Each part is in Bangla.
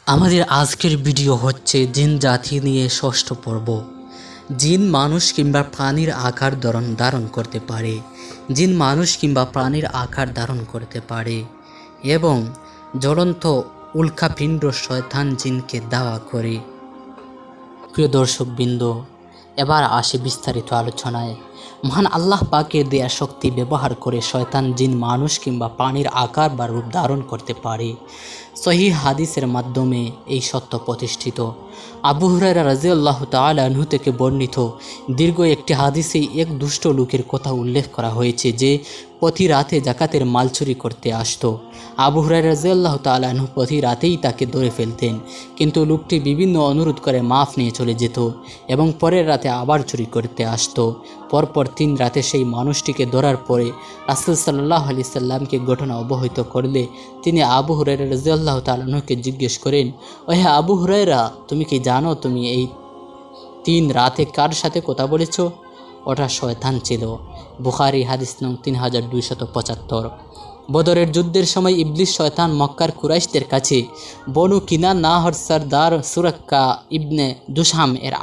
আমাদের আজকের ভিডিও হচ্ছে জিন জাতি নিয়ে ষষ্ঠ পর্ব। জিন মানুষ কিংবা প্রাণীর আকার ধারণ করতে পারে। জিন মানুষ কিংবা প্রাণীর আকার ধারণ করতে পারে এবং জ্বলন্ত উল্কাপিণ্ড শয়তান জিনকে দাওয়া করে। প্রিয় দর্শকবৃন্দ, এবার আসে বিস্তারিত আলোচনায়। মহান আল্লাহ পাকের দেয়া শক্তি ব্যবহার করে শয়তান জিন মানুষ কিংবা প্রাণীর আকার বা রূপ ধারণ করতে পারে। সহিহ হাদিসের মাধ্যমে এই সত্য প্রতিষ্ঠিত। আবু হুরায়রা রাদিয়াল্লাহু তাআলা আনহু থেকে বর্ণিত দীর্ঘ একটি হাদিসে এক দুষ্ট লোকের কথা উল্লেখ করা হয়েছে যে প্রতি রাতে জাকাতের মাল চুরি করতে আসতো। আবু হুরায়রা রাদিয়াল্লাহু তাআলা আনহু প্রতি রাতেই তাকে ধরে ফেলতেন, কিন্তু লোকটি বিভিন্ন অনুরোধ করে মাফ নিয়ে চলে যেত এবং পরের রাতে আবার চুরি করতে আসতো। পরপর 3 রাতে সেই মানুষটিকে ধরার পরে রাসূল সাল্লাল্লাহু আলাইহি সাল্লামকে ঘটনা অবহিত করলে তিনি আবু হুরায়রা রাদিয়াল্লাহু তাআলা আনহুকে জিজ্ঞেস করেন, ওহে আবু হুরায়রা, তুমি কি জানো তুমি এই 3 রাতে কার সাথে কথা বলেছ? ওটা শয়তান ছিল। বুখারী হাদিস নং 3275। বদরের যুদ্ধের সময় ইবলিস শয়তান মক্কার কুরাইশদের কাছে বনু কিনানাহর সরদার সুরাক্কা ইবনে দুশাম এর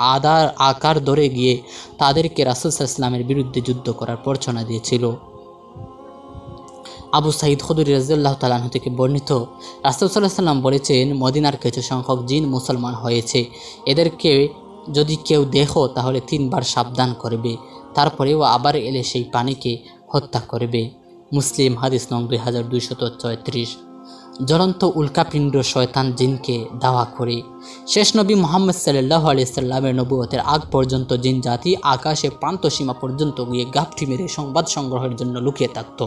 আকার ধরে গিয়ে তাদেরকে রাসূল সাল্লাল্লাহু আলাইহি ওয়াসাল্লামের বিরুদ্ধে যুদ্ধ করার প্ররোচনা দিয়েছিল। আবু সাঈদ খুদরী রাদিয়াল্লাহু তাআলা আনহু থেকে বর্ণিত, রাসূল সাল্লাল্লাহু আলাইহি ওয়াসাল্লাম বলেছেন, মদিনার কিছু সংখ্যক জিন মুসলমান হয়েছে, এদেরকে যদি কেউ দেখো তাহলে 3 বার সাবধান করবে, তারপরেও আবার এলে সেই প্রাণীকে হত্যা করবে। মুসলিম হাদিস নং 2234। জ্বলন্ত উল্কাপিণ্ড শয়তান জিনকে দাওয়া করে। শেষ নবী মুহাম্মদ সাল্লাল্লাহু আলাইহি সাল্লামের নবুয়তের আগ পর্যন্ত জিন জাতি আকাশে প্রান্তসীমা পর্যন্ত গিয়ে গাপটি মেরে সংবাদ সংগ্রহের জন্য লুকিয়ে থাকত।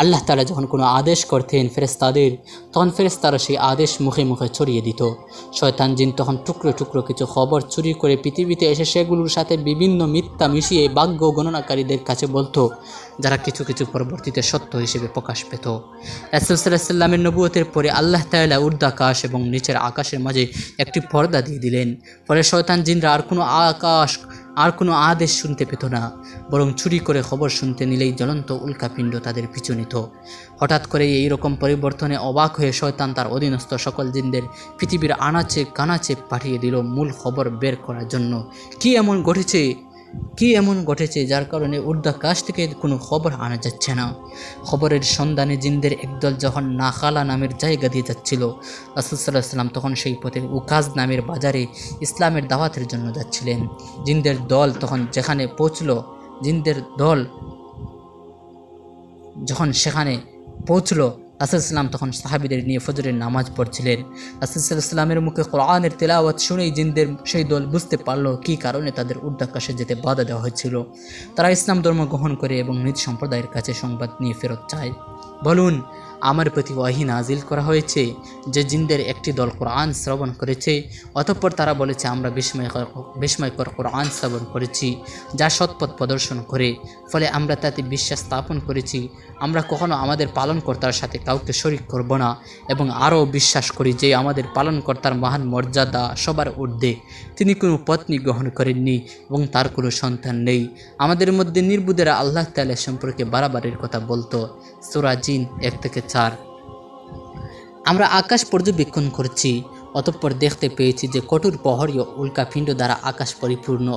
আল্লাহ তাআলা যখন কোনো আদেশ করতেন ফেরেশতাদের, তখন ফেরেশতারা সেই আদেশ মুখে মুখে ছড়িয়ে দিত। শয়তান জিন তখন টুকরো টুকরো কিছু খবর চুরি করে পৃথিবীতে এসে সেগুলোর সাথে বিভিন্ন মিথ্যা মিশিয়ে ভাগ্য গণনাকারীদের কাছে বলতো, যারা কিছু কিছু পরবর্তীতে সত্য হিসেবে প্রকাশ পেত। রাসূল সাল্লাল্লাহু আলাইহি সাল্লামের নবুয়তের পরে আল্লাহ তাআলা ঊর্ধ্বাকাশ এবং নিচের আকাশের মাঝে একটি পর্দা দিয়ে দিলেন। ফলে শয়তান জিনরা আর কোনো আদেশ শুনতে পেত না, বরং চুরি করে খবর শুনতে নিলেই জ্বলন্ত উল্কাপিণ্ড তাদের পিছু নিত। হঠাৎ করে এই রকম পরিবর্তনে অবাক হয়ে শয়তান তার অধীনস্থ সকল জিনদের পৃথিবীর আনাচে কানাচে পাঠিয়ে দিল মূল খবর বের করার জন্য। কি এমন ঘটেছে যার কারণে ঊর্ধ্বাকাশ থেকে কোনো খবর আনা যাচ্ছে না? খবরের সন্ধানে জিনদের একদল যখন নাখালা নামের জায়গা দিয়ে যাচ্ছিল, রাসূল সাল্লাল্লাহু আলাইহি ওয়াসাল্লাম তখন সেই পথে উকাজ নামের বাজারে ইসলামের দাওয়াতের জন্য যাচ্ছিলেন। জিনদের দল যখন সেখানে পৌঁছলো, রাসূল সাল্লাম তখন সাহাবীদের নিয়ে ফজরের নামাজ পড়ছিলেন। রাসূল সাল্লাল্লাহু সাল্লামের মুখে কোরআনের তেলাওয়াত শুনেই জিনদের সেই দল বুঝতে পারলো কী কারণে তাদের ঊর্ধ্বাকাশে যেতে বাধা দেওয়া হয়েছিল। তারা ইসলাম ধর্ম গ্রহণ করে এবং নিজ সম্প্রদায়ের কাছে সংবাদ নিয়ে ফেরত চায়। বলুন, আমার প্রতি ওয়াহী নাজিল করা হয়েছে যে জিনদের একটি দল কোরআন শ্রবণ করেছে, অতঃপর তারা বলেছে আমরা বিস্ময়কর কোরআন শ্রবণ করেছি যা সৎপথ প্রদর্শন করে, ফলে আমরা তাতে বিশ্বাস স্থাপন করেছি। আমরা কখনো আমাদের পালনকর্তার সাথে কাউকে শরীক করব না এবং আরও বিশ্বাস করি যে আমাদের পালনকর্তার মহান মর্যাদা সবার ঊর্ধ্বে। তিনি কোনো পত্নী গ্রহণ করেননি এবং তার কোনো সন্তান নেই। আমাদের মধ্যে নির্বুদ্ধেরা আল্লাহ তাআলা সম্পর্কে বাড়াবাড়ির কথা বলতো। সূরা জিন 1-4। আমরা আকাশ পর্যবেক্ষণ করছি, অতঃপর দেখতে পেয়েছি যে কঠোর প্রহরীয় উল্কাপিণ্ড দ্বারা আকাশ পরিপূর্ণ।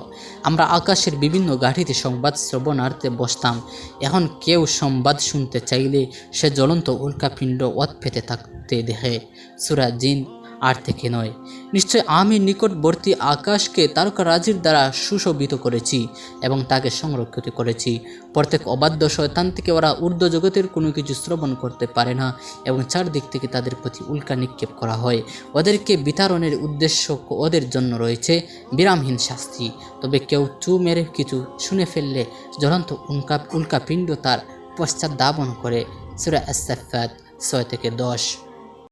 আমরা আকাশের বিভিন্ন গাড়িতে সংবাদ শ্রবণার্থে বসতাম। এখন কেউ সংবাদ শুনতে চাইলে সে জ্বলন্ত উল্কাপিণ্ড ওত পেতে থাকতে দেখে। সূরা জিন 8-9। নিশ্চয় আমি নিকটবর্তী আকাশকে তারকারাজির দ্বারা সুশোভিত করেছি এবং তাকে সংরক্ষিত করেছি। প্রত্যেক অবাধ্য শয়তান থেকে ওরা ঊর্ধ্ব জগতের কোনো কিছু শ্রবণ করতে পারে না এবং চারদিক থেকে তাদের প্রতি উল্কা নিক্ষেপ করা হয়। ওদেরকে বিতাড়নের উদ্দেশ্য ওদের জন্য রয়েছে বিরামহীন শাস্তি। তবে কেউ চু মেরে কিছু শুনে ফেললে জ্বলন্ত উল্কাপিণ্ড তার পশ্চাৎ ধাবন করে। সূরা আস-সাফফাত 6-10।